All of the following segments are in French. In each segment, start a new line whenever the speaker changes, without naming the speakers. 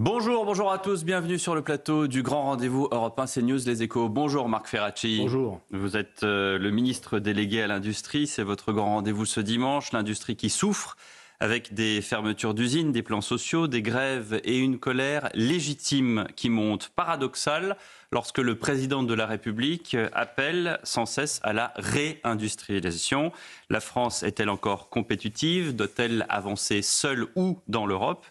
Bonjour à tous, bienvenue sur le plateau du grand rendez-vous Europe 1 CNews Les Échos. Bonjour Marc Ferracci.
Bonjour.
Vous êtes le ministre délégué à l'industrie, c'est votre grand rendez-vous ce dimanche. L'industrie qui souffre avec des fermetures d'usines, des plans sociaux, des grèves et une colère légitime qui monte, paradoxale, lorsque le président de la République appelle sans cesse à la réindustrialisation. La France est-elle encore compétitive? Doit-elle avancer seule ou dans l'Europe?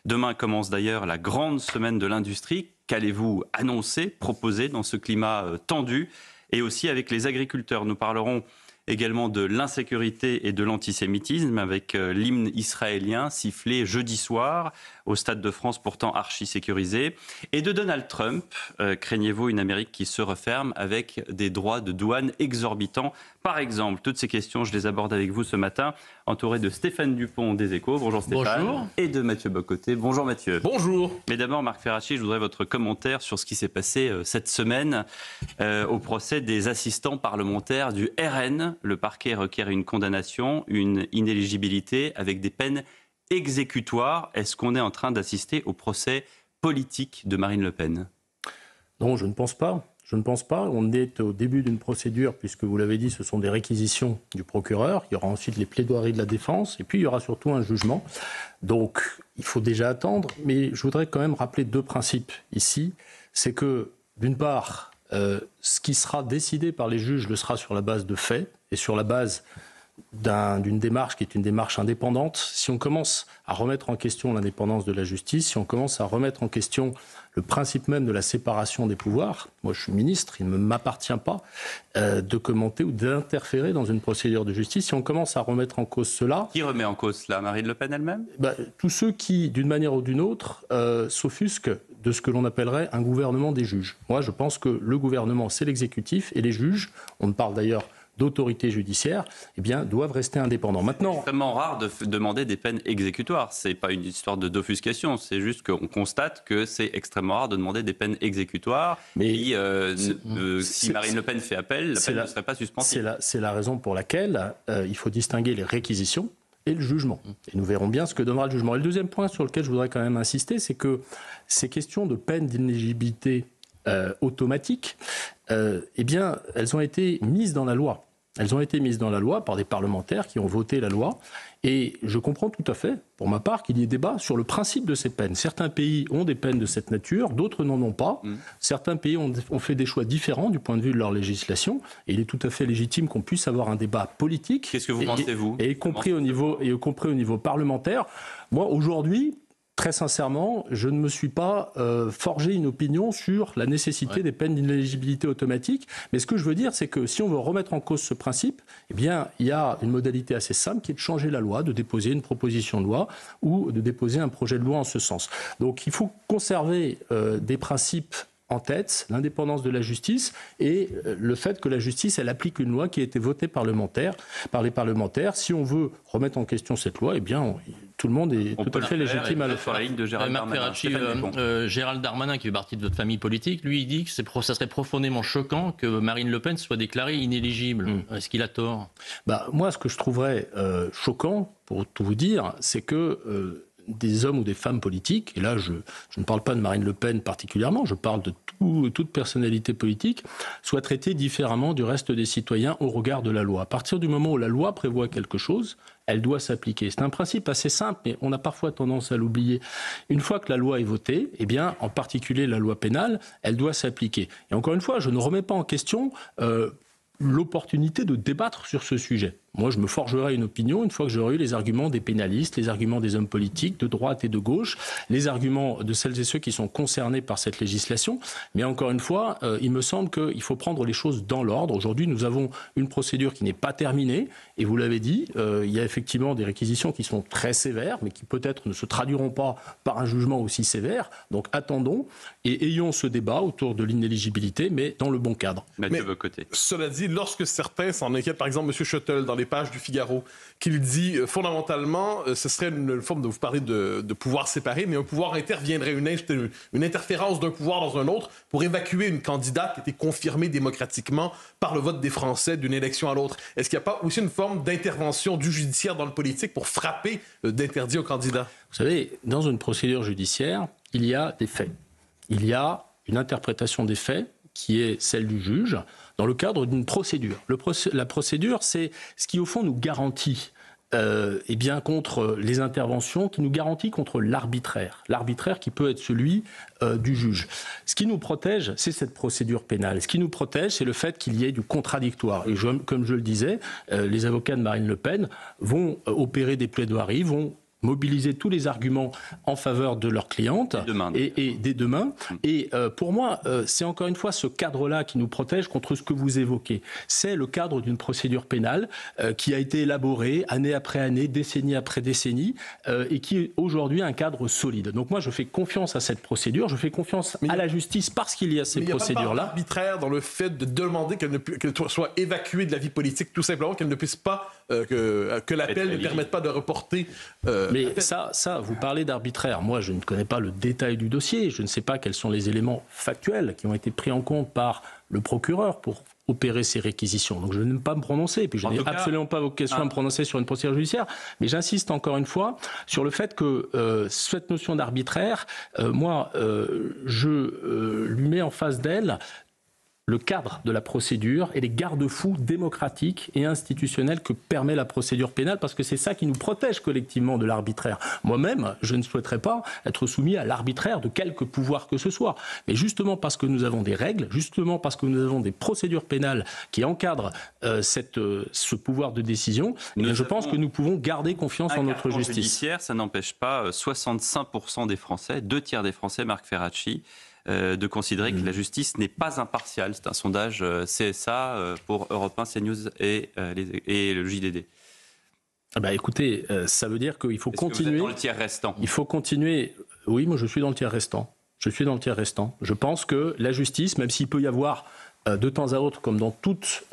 Demain commence d'ailleurs la grande semaine de l'industrie. Qu'allez-vous annoncer, proposer dans ce climat tendu? Et aussi avec les agriculteurs, nous parlerons également de l'insécurité et de l'antisémitisme avec l'hymne israélien sifflé jeudi soir au Stade de France pourtant archi sécurisé. Et de Donald Trump, craignez-vous une Amérique qui se referme avec des droits de douane exorbitants par exemple? Toutes ces questions, je les aborde avec vous ce matin, entouré de Stéphane Dupont des Échos. Bonjour Stéphane.
Bonjour.
Et de Mathieu Bocoté. Bonjour Mathieu.
Bonjour.
Mais d'abord Marc Ferracci, je voudrais votre commentaire sur ce qui s'est passé cette semaine au procès des assistants parlementaires du RN. Le parquet requiert une condamnation, une inéligibilité avec des peines exécutoires. Est-ce qu'on est en train d'assister au procès politique de Marine Le Pen?
Non, je ne pense pas. Je ne pense pas. On est au début d'une procédure, puisque vous l'avez dit, ce sont des réquisitions du procureur. Il y aura ensuite les plaidoiries de la défense, et puis il y aura surtout un jugement. Donc, il faut déjà attendre. Mais je voudrais quand même rappeler deux principes ici. C'est que, d'une part, ce qui sera décidé par les juges le sera sur la base de faits et sur la base d'une démarche qui est une démarche indépendante. Si on commence à remettre en question l'indépendance de la justice, si on commence à remettre en question le principe même de la séparation des pouvoirs, moi je suis ministre, il ne m'appartient pas de commenter ou d'interférer dans une procédure de justice. Si on commence à remettre en cause cela...
Qui remet en cause cela? Marine Le Pen elle-même?
Tous ceux qui, d'une manière ou d'une autre, s'offusquent de ce que l'on appellerait un gouvernement des juges. Moi je pense que le gouvernement c'est l'exécutif et les juges, on parle d'ailleurs d'autorité judiciaire, eh bien, doivent rester indépendants. Maintenant,
c'est extrêmement rare de demander des peines exécutoires. Ce n'est pas une histoire d'offuscation, c'est juste qu'on constate que c'est extrêmement rare de demander des peines exécutoires. Mais si Marine Le Pen fait appel, la peine ne serait pas suspensive.
C'est la raison pour laquelle il faut distinguer les réquisitions et le jugement. Et nous verrons bien ce que donnera le jugement. Et le deuxième point sur lequel je voudrais quand même insister, c'est que ces questions de peine d'inéligibilité automatique, eh bien, elles ont été mises dans la loi. Elles ont été mises dans la loi par des parlementaires qui ont voté la loi. Et je comprends tout à fait, pour ma part, qu'il y ait débat sur le principe de ces peines. Certains pays ont des peines de cette nature, d'autres n'en ont pas. Certains pays ont fait des choix différents du point de vue de leur législation. Et il est tout à fait légitime qu'on puisse avoir un débat politique.
Qu'est-ce que vous pensez, vous?
Y compris au niveau parlementaire. Moi, aujourd'hui, très sincèrement, je ne me suis pas forgé une opinion sur la nécessité des peines d'inéligibilité automatique. Mais ce que je veux dire, c'est que si on veut remettre en cause ce principe, eh bien, il y a une modalité assez simple qui est de changer la loi, de déposer une proposition de loi ou de déposer un projet de loi en ce sens. Donc il faut conserver des principes en tête, l'indépendance de la justice et le fait que la justice, elle applique une loi qui a été votée par les parlementaires. Si on veut remettre en question cette loi, eh bien, tout le monde est tout à fait légitime à le faire.
La ligne de Gérald Darmanin.
Gérald Darmanin, qui fait partie de votre famille politique, lui, il dit que ça serait profondément choquant que Marine Le Pen soit déclarée inéligible. Est-ce qu'il a tort?
Moi, ce que je trouverais choquant, pour tout vous dire, c'est que des hommes ou des femmes politiques, et là je ne parle pas de Marine Le Pen particulièrement, je parle de toute personnalité politique, soient traités différemment du reste des citoyens au regard de la loi. À partir du moment où la loi prévoit quelque chose, elle doit s'appliquer. C'est un principe assez simple, mais on a parfois tendance à l'oublier. Une fois que la loi est votée, eh bien, en particulier la loi pénale, elle doit s'appliquer. Et encore une fois, je ne remets pas en question l'opportunité de débattre sur ce sujet. Moi, je me forgerai une opinion une fois que j'aurai eu les arguments des pénalistes, les arguments des hommes politiques de droite et de gauche, les arguments de celles et ceux qui sont concernés par cette législation. Mais encore une fois, il me semble qu'il faut prendre les choses dans l'ordre. Aujourd'hui, nous avons une procédure qui n'est pas terminée. Et vous l'avez dit, il y a effectivement des réquisitions qui sont très sévères, mais qui peut-être ne se traduiront pas par un jugement aussi sévère. Donc attendons et ayons ce débat autour de l'inéligibilité, mais dans le bon cadre.
Mathieu Bocoté.
Cela dit, lorsque certains s'en inquiètent, par exemple M. Schuttel dans les pages du Figaro, qui lui dit fondamentalement, ce serait une forme de vous parler de pouvoir séparé, mais un pouvoir interviendrait, une interférence d'un pouvoir dans un autre pour évacuer une candidate qui était confirmée démocratiquement par le vote des Français d'une élection à l'autre. Est-ce qu'il n'y a pas aussi une forme d'intervention du judiciaire dans le politique pour frapper d'interdit aux candidats?
Vous savez, dans une procédure judiciaire, il y a des faits. Il y a une interprétation des faits qui est celle du juge dans le cadre d'une procédure. La procédure, c'est ce qui, au fond, nous garantit contre les interventions, qui nous garantit contre l'arbitraire. L'arbitraire qui peut être celui du juge. Ce qui nous protège, c'est cette procédure pénale. Ce qui nous protège, c'est le fait qu'il y ait du contradictoire. Et comme je le disais, les avocats de Marine Le Pen vont opérer des plaidoiries, vont mobiliser tous les arguments en faveur de leur cliente dès demain. Et pour moi, c'est encore une fois ce cadre-là qui nous protège contre ce que vous évoquez. C'est le cadre d'une procédure pénale qui a été élaborée année après année, décennie après décennie, et qui est aujourd'hui un cadre solide. Donc moi, je fais confiance à cette procédure, je fais confiance à la justice parce qu'il y a ces procédures-là. Il n'y a pas
d'arbitraire dans le fait de demander qu'elle soit évacuée de la vie politique, tout simplement, qu'elle ne puisse pas, que l'appel ne permette pas de reporter...
Mais ça, vous parlez d'arbitraire. Moi, je ne connais pas le détail du dossier. Je ne sais pas quels sont les éléments factuels qui ont été pris en compte par le procureur pour opérer ces réquisitions. Donc, je n'aime pas me prononcer. Et puis, je n'ai absolument pas vocation à me prononcer sur une procédure judiciaire. Mais j'insiste encore une fois sur le fait que cette notion d'arbitraire, je lui mets en face d'elle le cadre de la procédure et les garde-fous démocratiques et institutionnels que permet la procédure pénale, parce que c'est ça qui nous protège collectivement de l'arbitraire. Moi-même, je ne souhaiterais pas être soumis à l'arbitraire de quelque pouvoir que ce soit. Mais justement parce que nous avons des règles, justement parce que nous avons des procédures pénales qui encadrent ce pouvoir de décision, je pense que nous pouvons garder confiance en notre justice.
Judiciaire, ça n'empêche pas 65% des Français, 2/3 des Français, Marc Ferracci, de considérer que la justice n'est pas impartiale. C'est un sondage CSA pour Europe 1, CNews et le JDD.
Écoutez, ça veut dire qu'il faut continuer.
Vous êtes dans le tiers restant.
Il faut continuer. Oui, moi je suis dans le tiers restant. Je pense que la justice, même s'il peut y avoir de temps à autre, comme dans toute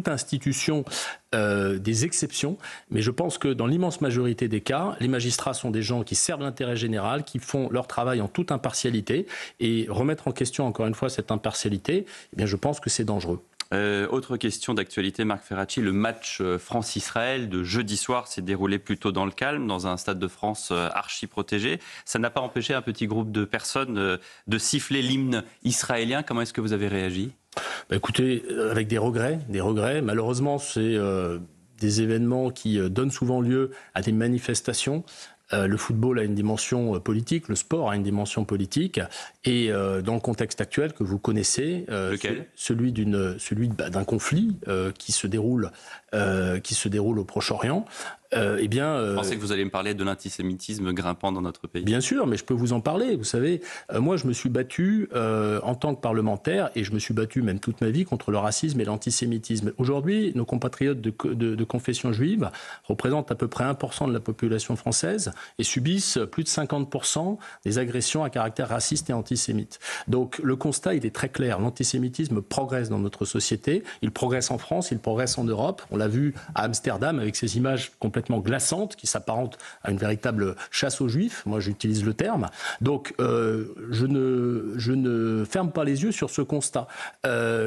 institution, des exceptions, mais je pense que dans l'immense majorité des cas, les magistrats sont des gens qui servent l'intérêt général, qui font leur travail en toute impartialité, et remettre en question encore une fois cette impartialité, je pense que c'est dangereux.
Autre question d'actualité, Marc Ferracci, le match France-Israël de jeudi soir s'est déroulé plutôt dans le calme, dans un stade de France archi protégé. Ça n'a pas empêché un petit groupe de personnes de siffler l'hymne israélien. Comment est-ce que vous avez réagi ?
Écoutez, avec des regrets. Malheureusement, c'est des événements qui donnent souvent lieu à des manifestations. Le football a une dimension politique, le sport a une dimension politique, et dans le contexte actuel que vous connaissez, celui d'un conflit qui se déroule au Proche-Orient,
Vous pensez que vous allez me parler de l'antisémitisme grimpant dans notre pays ?
Bien sûr, mais je peux vous en parler. Vous savez, moi je me suis battu en tant que parlementaire, et je me suis battu même toute ma vie contre le racisme et l'antisémitisme. Aujourd'hui, nos compatriotes de confession juive représentent à peu près 1% de la population française et subissent plus de 50% des agressions à caractère raciste et antisémite. Donc le constat, il est très clair. L'antisémitisme progresse dans notre société. Il progresse en France, il progresse en Europe. On l'a vu à Amsterdam avec ces images complètement glaçantes qui s'apparentent à une véritable chasse aux juifs. Moi, j'utilise le terme. Donc je ne ferme pas les yeux sur ce constat.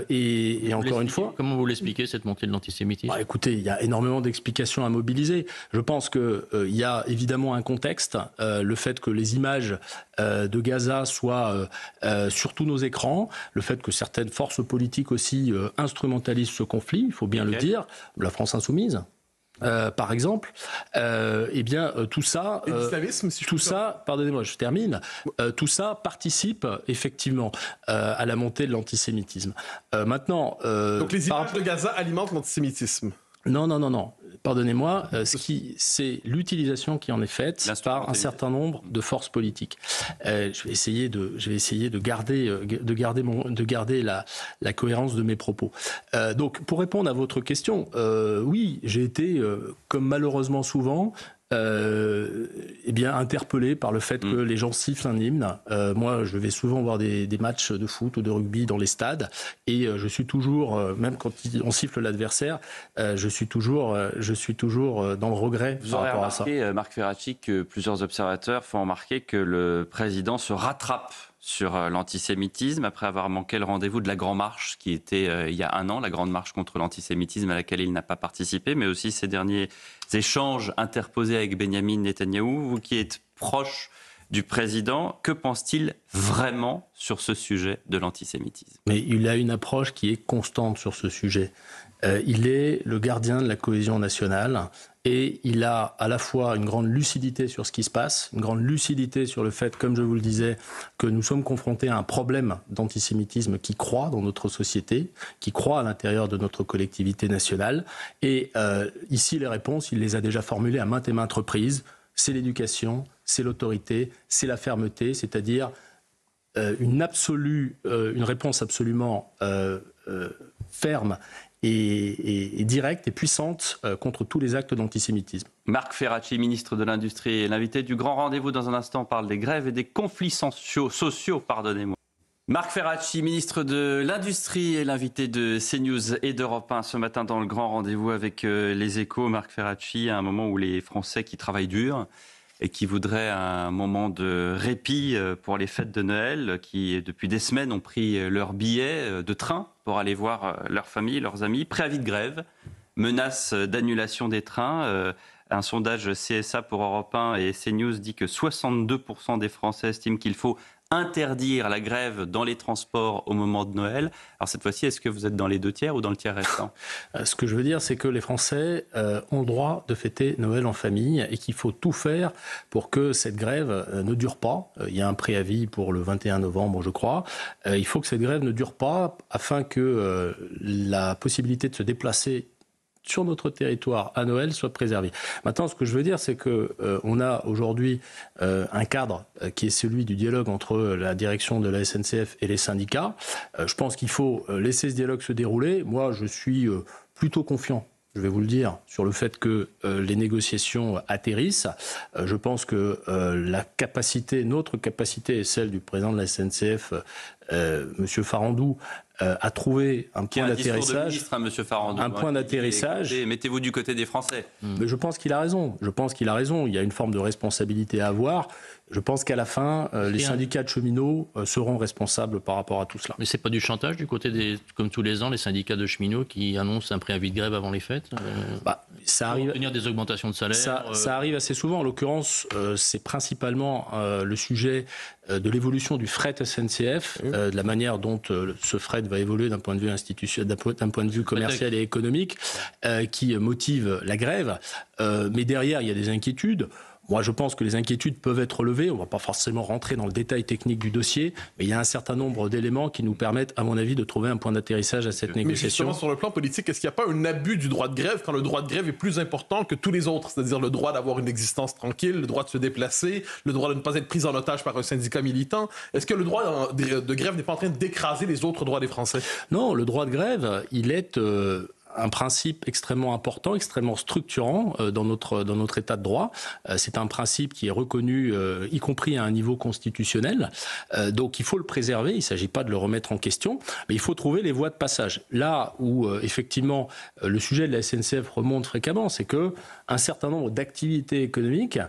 Et encore une fois...
Comment vous l'expliquez, cette montée de l'antisémitisme ?
Écoutez, il y a énormément d'explications à mobiliser. Je pense qu'il y a évidemment un contexte, le fait que les images de Gaza soient sur tous nos écrans, le fait que certaines forces politiques aussi instrumentalisent ce conflit, il faut bien le dire, la France insoumise. Par exemple, tout ça, pardonnez-moi, je termine. Tout ça participe effectivement à la montée de l'antisémitisme. Maintenant,
donc les images de Gaza alimentent l'antisémitisme.
Non. Pardonnez-moi, c'est l'utilisation qui en est faite par un certain nombre de forces politiques. Je vais essayer de garder la cohérence de mes propos. Donc, pour répondre à votre question, oui, j'ai été, comme malheureusement souvent, interpellé par le fait que les gens sifflent un hymne. Moi, je vais souvent voir des matchs de foot ou de rugby dans les stades, et je suis toujours, même quand on siffle l'adversaire, je suis toujours dans le regret par rapport à ça.
Vous aurez remarqué, Marc Ferracci, que plusieurs observateurs font remarquer que le président se rattrape sur l'antisémitisme après avoir manqué le rendez-vous de la Grande Marche qui était il y a un an, la Grande Marche contre l'antisémitisme à laquelle il n'a pas participé, mais aussi ces derniers échanges interposés avec Benyamin Netanyahou. Vous qui êtes proche du président. Que pense-t-il vraiment sur ce sujet de l'antisémitisme ?
Mais il a une approche qui est constante sur ce sujet. Il est le gardien de la cohésion nationale et il a à la fois une grande lucidité sur ce qui se passe, une grande lucidité sur le fait, comme je vous le disais, que nous sommes confrontés à un problème d'antisémitisme qui croît dans notre société, qui croît à l'intérieur de notre collectivité nationale. Et ici, les réponses, il les a déjà formulées à maintes et maintes reprises. C'est l'éducation, c'est l'autorité, c'est la fermeté, c'est-à-dire une réponse absolument ferme et directe et puissante contre tous les actes d'antisémitisme.
Marc Ferracci, ministre de l'Industrie, est l'invité du Grand Rendez-vous. Dans un instant, on parle des grèves et des conflits sociaux. Marc Ferracci, ministre de l'Industrie, est l'invité de CNews et d'Europe 1 ce matin dans le Grand Rendez-vous avec les Échos. Marc Ferracci, à un moment où les Français qui travaillent dur et qui voudraient un moment de répit pour les fêtes de Noël, qui depuis des semaines ont pris leur billet de train pour aller voir leur famille, leurs amis. Préavis de grève, menace d'annulation des trains. Un sondage CSA pour Europe 1 et CNews dit que 62% des Français estiment qu'il faut interdire la grève dans les transports au moment de Noël. Alors cette fois-ci, est-ce que vous êtes dans les 2 tiers ou dans le tiers restant ?
Ce que je veux dire, c'est que les Français ont le droit de fêter Noël en famille et qu'il faut tout faire pour que cette grève ne dure pas. Il y a un préavis pour le 21 novembre, je crois. Il faut que cette grève ne dure pas afin que la possibilité de se déplacer sur notre territoire à Noël soit préservée. Maintenant, ce que je veux dire, c'est que on a aujourd'hui un cadre qui est celui du dialogue entre la direction de la SNCF et les syndicats. Je pense qu'il faut laisser ce dialogue se dérouler. Moi, je suis plutôt confiant, je vais vous le dire, sur le fait que les négociations atterrissent. Je pense que notre capacité est celle du président de la SNCF, Monsieur Farandou, a trouvé un point d'atterrissage.
Monsieur Farandou,
un point d'atterrissage.
Mettez-vous du côté des Français.
Mais je pense qu'il a raison. Il y a une forme de responsabilité à avoir. Je pense qu'à la fin, les syndicats de cheminots seront responsables par rapport à tout cela.
Mais c'est pas du chantage du côté comme tous les ans, les syndicats de cheminots qui annoncent un préavis de grève avant les fêtes
ça arrive.
Pour obtenir des augmentations de salaire.
Ça arrive assez souvent. En l'occurrence, c'est principalement le sujet de l'évolution du fret SNCF, de la manière dont ce fret va évoluer d'un point de vue institutionnel, d'un point de vue commercial et économique, qui motive la grève. Mais derrière, il y a des inquiétudes. Moi, je pense que les inquiétudes peuvent être levées. On ne va pas forcément rentrer dans le détail technique du dossier, mais il y a un certain nombre d'éléments qui nous permettent, à mon avis, de trouver un point d'atterrissage à cette négociation.
Mais justement, sur le plan politique, est-ce qu'il n'y a pas un abus du droit de grève quand le droit de grève est plus important que tous les autres? C'est-à-dire le droit d'avoir une existence tranquille, le droit de se déplacer, le droit de ne pas être pris en otage par un syndicat militant. Est-ce que le droit de grève n'est pas en train d'écraser les autres droits des Français?
Non, le droit de grève, il est un principe extrêmement important, extrêmement structurant dans notre état de droit. C'est un principe qui est reconnu, y compris à un niveau constitutionnel. Donc il faut le préserver, il ne s'agit pas de le remettre en question, mais il faut trouver les voies de passage. Là où, effectivement, le sujet de la SNCF remonte fréquemment, c'est que un certain nombre d'activités économiques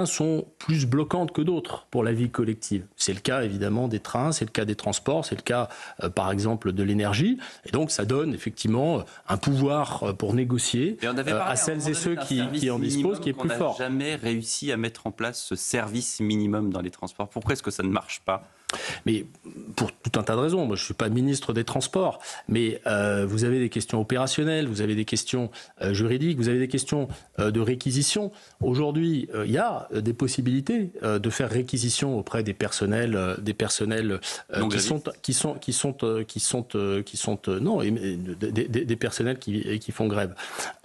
sont plus bloquantes que d'autres pour la vie collective. C'est le cas, évidemment, des trains, c'est le cas des transports, c'est le cas, par exemple, de l'énergie. Et donc, ça donne, effectivement, un pouvoir pour négocier à celles et ceux qui en disposent, qui est plus fort.
On n'a jamais réussi à mettre en place ce service minimum dans les transports. Pourquoi est-ce que ça ne marche pas ?
Mais pour tout un tas de raisons. Moi, je ne suis pas ministre des Transports, mais vous avez des questions opérationnelles, vous avez des questions juridiques, vous avez des questions de réquisition. Aujourd'hui, il y a des possibilités de faire réquisition auprès des personnels des personnels qui font grève.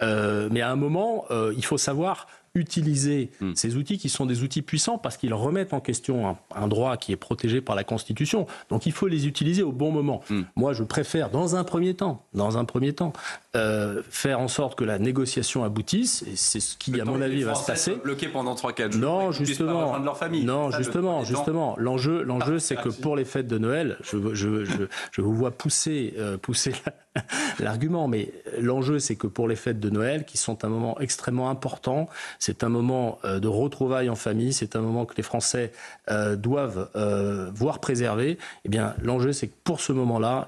Mais à un moment, il faut savoir utiliser ces outils qui sont des outils puissants parce qu'ils remettent en question un droit qui est protégé par la Constitution. Donc il faut les utiliser au bon moment. Moi, je préfère, dans un premier temps, faire en sorte que la négociation aboutisse, et c'est ce qui, à mon avis, va se passer.
Bloqués pendant 3-4 jours.
Non, justement.
Leur famille.
Non, justement. L'enjeu, c'est que pour les fêtes de Noël, je vous vois pousser l'argument, mais l'enjeu, c'est que pour les fêtes de Noël, qui sont un moment extrêmement important, c'est un moment de retrouvailles en famille, c'est un moment que les Français doivent voir préservé. Eh bien, l'enjeu, c'est que pour ce moment-là,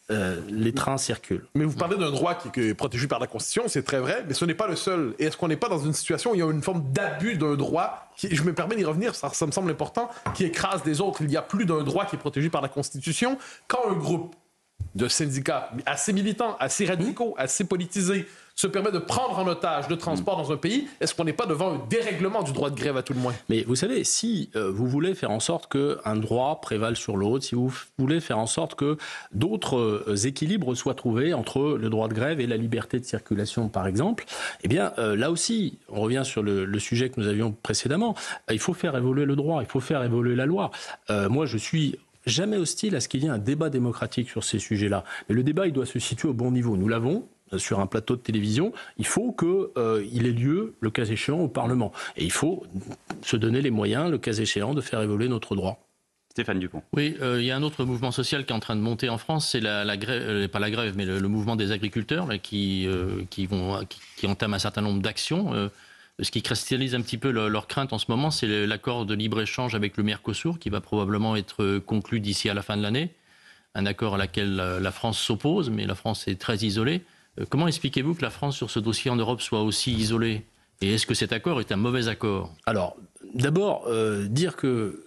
les trains circulent.
Mais vous parlez d'un droit qui est protégé par la Constitution, c'est très vrai, mais ce n'est pas le seul. Et est-ce qu'on n'est pas dans une situation où il y a une forme d'abus d'un droit qui, je me permets d'y revenir, ça me semble important, qui écrase des autres. Il y a plus d'un droit qui est protégé par la Constitution. Quand un groupe de syndicats assez militants, assez radicaux, assez politisés se permet de prendre en otage le transport dans un pays, est-ce qu'on n'est pas devant un dérèglement du droit de grève à tout le moins?
Mais vous savez, si vous voulez faire en sorte qu'un droit prévale sur l'autre, si vous voulez faire en sorte que d'autres équilibres soient trouvés entre le droit de grève et la liberté de circulation, par exemple, eh bien, là aussi, on revient sur le sujet que nous avions précédemment, il faut faire évoluer le droit, il faut faire évoluer la loi. Moi, je suis jamais hostile à ce qu'il y ait un débat démocratique sur ces sujets-là. Mais le débat, il doit se situer au bon niveau. Nous l'avons sur un plateau de télévision. Il faut qu'il ait lieu, le cas échéant, au Parlement. Et il faut se donner les moyens, le cas échéant, de faire évoluer notre droit.
Stéphane Dupont.
Oui, il y a un autre mouvement social qui est en train de monter en France, c'est la grève, pas la grève, mais le mouvement des agriculteurs là, qui entame un certain nombre d'actions. Ce qui cristallise un petit peu leur crainte en ce moment, c'est l'accord de libre-échange avec le Mercosur, qui va probablement être conclu d'ici à la fin de l'année. Un accord à laquelle la France s'oppose, mais la France est très isolée. Comment expliquez-vous que la France, sur ce dossier en Europe, soit aussi isolée? Et est-ce que cet accord est un mauvais accord?
Alors, d'abord, dire que,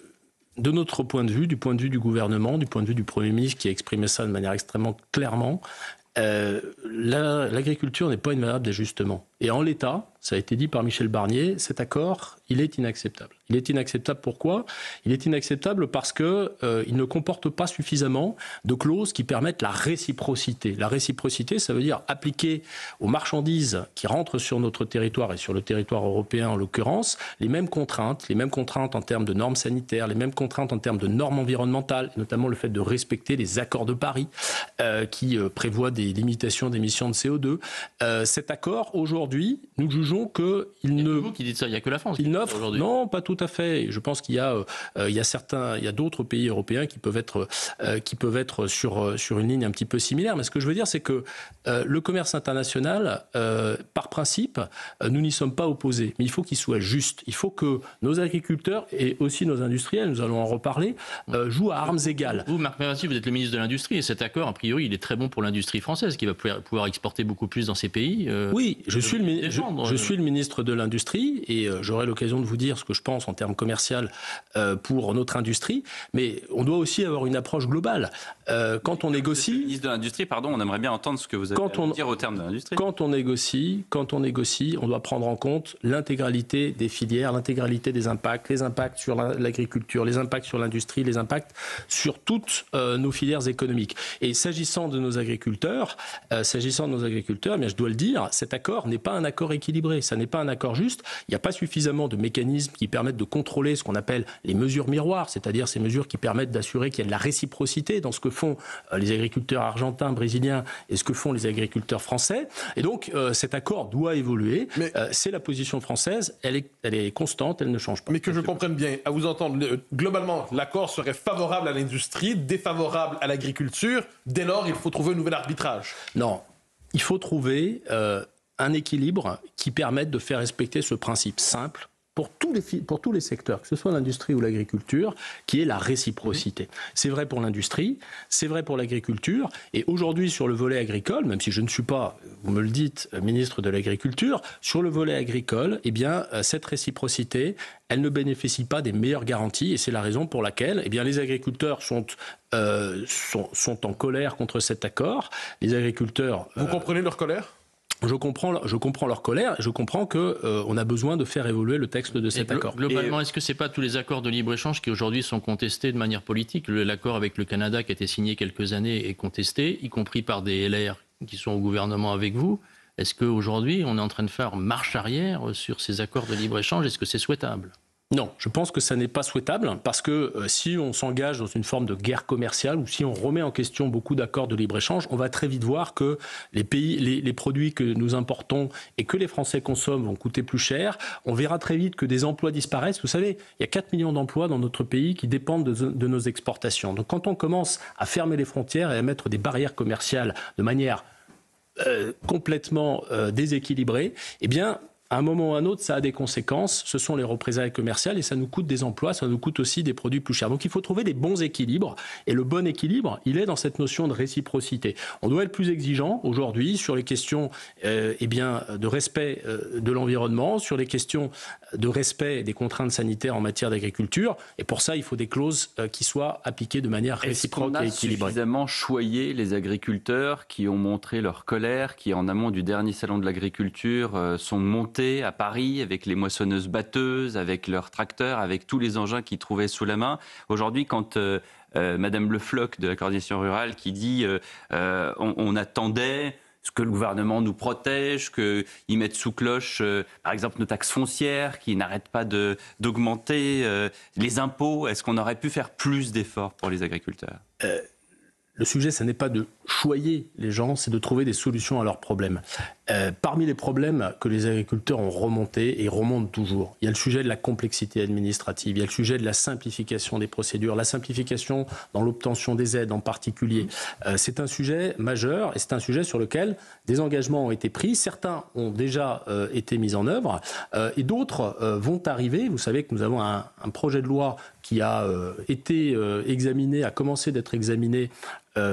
de notre point de vue, du point de vue du gouvernement, du point de vue du Premier ministre qui a exprimé ça de manière extrêmement clairement, l'agriculture n'est pas une variable d'ajustement. Et en l'état, ça a été dit par Michel Barnier, cet accord, il est inacceptable. Il est inacceptable pourquoi? Il est inacceptable parce qu'il ne comporte pas suffisamment de clauses qui permettent la réciprocité. La réciprocité, ça veut dire appliquer aux marchandises qui rentrent sur notre territoire et sur le territoire européen en l'occurrence, les mêmes contraintes en termes de normes sanitaires, les mêmes contraintes en termes de normes environnementales, notamment le fait de respecter les accords de Paris qui prévoient des limitations d'émissions de CO2. Cet accord, aujourd'hui, nous jugeons qu'il ne...
C'est vous qui dites ça, il n'y a que la France qui dit ça aujourd'hui.
Non, pas tout à fait. Je pense qu'il y a d'autres pays européens qui peuvent être sur une ligne un petit peu similaire. Mais ce que je veux dire, c'est que le commerce international, par principe, nous n'y sommes pas opposés. Mais il faut qu'il soit juste. Il faut que nos agriculteurs et aussi nos industriels, nous allons en reparler, jouent à armes égales.
Vous, Marc Mérassi, vous êtes le ministre de l'Industrie et cet accord, a priori, il est très bon pour l'industrie française qui va pouvoir exporter beaucoup plus dans ces pays.
Oui, je suis le ministre de l'Industrie et j'aurai l'occasion de vous dire ce que je pense en termes commercial pour notre industrie, mais on doit aussi avoir une approche globale. Quand on négocie...
Le ministre de l'Industrie, pardon, on aimerait bien entendre ce que vous avez à dire au terme de l'industrie.
Quand on négocie, on doit prendre en compte l'intégralité des filières, l'intégralité des impacts, les impacts sur l'agriculture, les impacts sur l'industrie, les impacts sur toutes nos filières économiques. Et s'agissant de nos agriculteurs, bien, je dois le dire, cet accord n'est pas un accord équilibré, ça n'est pas un accord juste. Il n'y a pas suffisamment de mécanismes qui permettent de contrôler ce qu'on appelle les mesures miroirs, c'est-à-dire ces mesures qui permettent d'assurer qu'il y a de la réciprocité dans ce que font les agriculteurs argentins, brésiliens et ce que font les agriculteurs français. Et donc cet accord doit évoluer. Mais c'est la position française, elle est constante, elle ne change pas.
Mais que je comprenne bien, à vous entendre, globalement, l'accord serait favorable à l'industrie, défavorable à l'agriculture. Dès lors, il faut trouver un nouvel arbitrage.
Non, il faut trouver un équilibre qui permette de faire respecter ce principe simple pour tous les secteurs, que ce soit l'industrie ou l'agriculture, qui est la réciprocité. C'est vrai pour l'industrie, c'est vrai pour l'agriculture, et aujourd'hui sur le volet agricole, même si je ne suis pas, vous me le dites, ministre de l'Agriculture, sur le volet agricole, eh bien, cette réciprocité, elle ne bénéficie pas des meilleures garanties, et c'est la raison pour laquelle eh bien, les agriculteurs sont en colère contre cet accord. Les agriculteurs...
Vous comprenez leur colère ?
Je comprends leur colère, je comprends qu'on a besoin de faire évoluer le texte de cet accord.
Globalement, est-ce que ce n'est pas tous les accords de libre-échange qui aujourd'hui sont contestés de manière politique? L'accord avec le Canada qui a été signé quelques années est contesté, y compris par des LR qui sont au gouvernement avec vous. Est-ce qu'aujourd'hui, on est en train de faire marche arrière sur ces accords de libre-échange? Est-ce que c'est souhaitable?
Non, je pense que ça n'est pas souhaitable parce que si on s'engage dans une forme de guerre commerciale ou si on remet en question beaucoup d'accords de libre-échange, on va très vite voir que les produits que nous importons et que les Français consomment vont coûter plus cher. On verra très vite que des emplois disparaissent. Vous savez, il y a 4 millions d'emplois dans notre pays qui dépendent de nos exportations. Donc quand on commence à fermer les frontières et à mettre des barrières commerciales de manière complètement déséquilibrée, eh bien, à un moment ou à un autre, ça a des conséquences. Ce sont les représailles commerciales et ça nous coûte des emplois, ça nous coûte aussi des produits plus chers. Donc il faut trouver les bons équilibres. Et le bon équilibre, il est dans cette notion de réciprocité. On doit être plus exigeant aujourd'hui sur les questions de respect de l'environnement, sur les questions de respect des contraintes sanitaires en matière d'agriculture. Et pour ça, il faut des clauses qui soient appliquées de manière réciproque et équilibrée.
Est-ce qu'on a suffisamment choyé les agriculteurs qui ont montré leur colère, qui en amont du dernier salon de l'agriculture sont montés à Paris avec les moissonneuses-batteuses, avec leurs tracteurs, avec tous les engins qu'ils trouvaient sous la main. Aujourd'hui, quand Madame Le Floch de la coordination rurale qui dit on attendait que le gouvernement nous protège, qu'ils mettent sous cloche, par exemple, nos taxes foncières, qui n'arrêtent pas d'augmenter les impôts. Est-ce qu'on aurait pu faire plus d'efforts pour les agriculteurs ?
Le sujet, ce n'est pas de choyer les gens, c'est de trouver des solutions à leurs problèmes. Parmi les problèmes que les agriculteurs ont remontés et remontent toujours, il y a le sujet de la complexité administrative, il y a le sujet de la simplification des procédures, la simplification dans l'obtention des aides en particulier. C'est un sujet majeur et c'est un sujet sur lequel des engagements ont été pris. Certains ont déjà été mis en œuvre et d'autres vont arriver. Vous savez que nous avons un projet de loi qui a été examiné, a commencé d'être examiné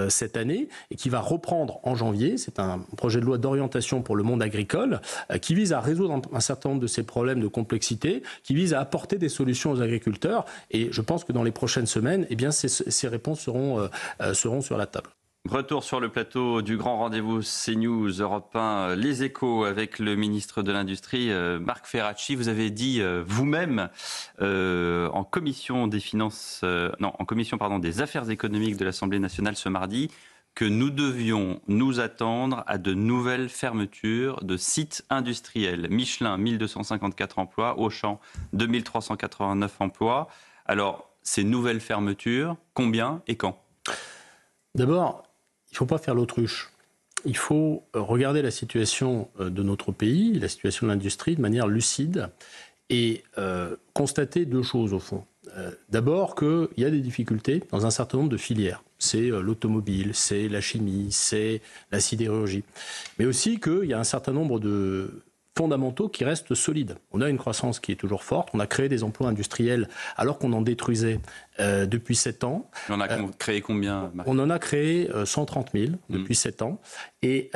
cette année et qui va reprendre en janvier. C'est un projet de loi d'orientation pour le monde agricole qui vise à résoudre un certain nombre de ces problèmes de complexité, qui vise à apporter des solutions aux agriculteurs. Et je pense que dans les prochaines semaines, eh bien, ces réponses seront sur la table.
Retour sur le plateau du grand rendez-vous CNews Europe 1, Les Échos avec le ministre de l'Industrie, Marc Ferracci. Vous avez dit vous-même en commission des Affaires économiques de l'Assemblée nationale ce mardi que nous devions nous attendre à de nouvelles fermetures de sites industriels. Michelin, 1254 emplois, Auchan, 2389 emplois. Alors, ces nouvelles fermetures, combien et quand ?
D'abord, il ne faut pas faire l'autruche. Il faut regarder la situation de notre pays, la situation de l'industrie de manière lucide et constater deux choses au fond. D'abord qu'il y a des difficultés dans un certain nombre de filières. C'est l'automobile, c'est la chimie, c'est la sidérurgie. Mais aussi qu'il y a un certain nombre de fondamentaux qui restent solides. On a une croissance qui est toujours forte, on a créé des emplois industriels alors qu'on en détruisait depuis 7 ans.
On a créé combien, Marc ?
On en a créé 130 000 depuis 7 ans. Et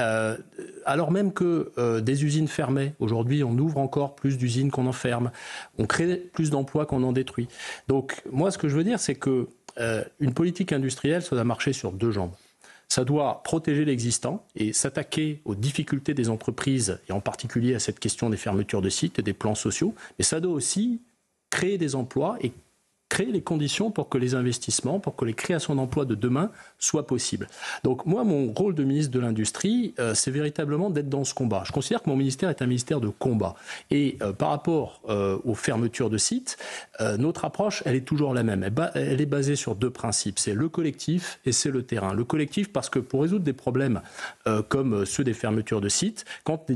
alors même que des usines fermaient, aujourd'hui on ouvre encore plus d'usines qu'on en ferme. On crée plus d'emplois qu'on en détruit. Donc moi ce que je veux dire c'est que une politique industrielle, ça doit marcher sur deux jambes. Ça doit protéger l'existant et s'attaquer aux difficultés des entreprises, et en particulier à cette question des fermetures de sites et des plans sociaux. Mais ça doit aussi créer des emplois et créer les conditions pour que les investissements, pour que les créations d'emplois de demain soient possibles. Donc moi, mon rôle de ministre de l'Industrie, c'est véritablement d'être dans ce combat. Je considère que mon ministère est un ministère de combat. Et par rapport aux fermetures de sites, notre approche, elle est toujours la même. Elle est basée sur deux principes. C'est le collectif et c'est le terrain. Le collectif parce que pour résoudre des problèmes comme ceux des fermetures de sites, quand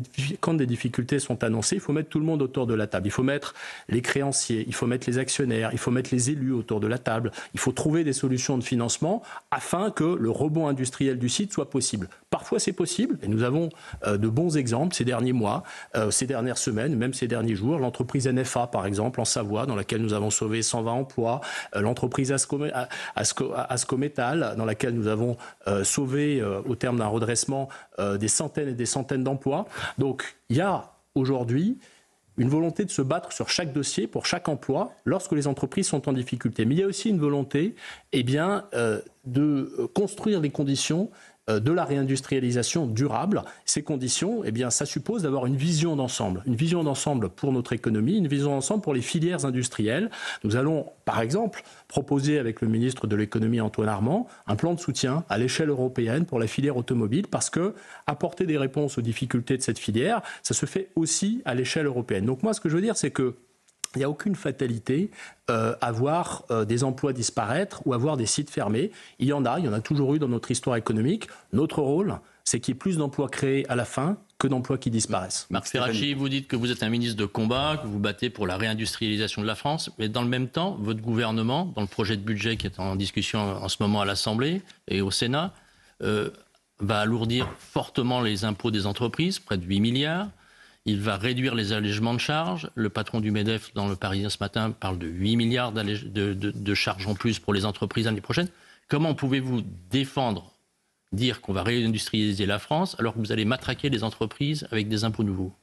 des difficultés sont annoncées, il faut mettre tout le monde autour de la table. Il faut mettre les créanciers, il faut mettre les actionnaires, il faut mettre les élus autour de la table. Il faut trouver des solutions de financement afin que le rebond industriel du site soit possible. Parfois, c'est possible, et nous avons de bons exemples ces derniers mois, ces dernières semaines, même ces derniers jours. L'entreprise NFA, par exemple, en Savoie, dans laquelle nous avons sauvé 120 emplois. L'entreprise Ascométal, dans laquelle nous avons sauvé, au terme d'un redressement, des centaines et des centaines d'emplois. Donc, il y a aujourd'hui une volonté de se battre sur chaque dossier, pour chaque emploi, lorsque les entreprises sont en difficulté. Mais il y a aussi une volonté de construire les conditions de la réindustrialisation durable. Ces conditions, ça suppose d'avoir une vision d'ensemble. Une vision d'ensemble pour notre économie, une vision d'ensemble pour les filières industrielles. Nous allons, par exemple, proposer avec le ministre de l'économie Antoine Armand un plan de soutien à l'échelle européenne pour la filière automobile parce que apporter des réponses aux difficultés de cette filière, ça se fait aussi à l'échelle européenne. Donc moi, ce que je veux dire, c'est que il n'y a aucune fatalité à voir des emplois disparaître ou à voir des sites fermés. Il y en a toujours eu dans notre histoire économique. Notre rôle, c'est qu'il y ait plus d'emplois créés à la fin que d'emplois qui disparaissent.
Marc Ferracci, vous dites que vous êtes un ministre de combat, que vous battez pour la réindustrialisation de la France, mais dans le même temps, votre gouvernement, dans le projet de budget qui est en discussion en ce moment à l'Assemblée et au Sénat, va alourdir fortement les impôts des entreprises, près de 8 milliards. Il va réduire les allègements de charges. Le patron du MEDEF, dans Le Parisien ce matin, parle de 8 milliards de charges en plus pour les entreprises l'année prochaine. Comment pouvez-vous dire qu'on va réindustrialiser la France alors que vous allez matraquer les entreprises avec des impôts nouveaux?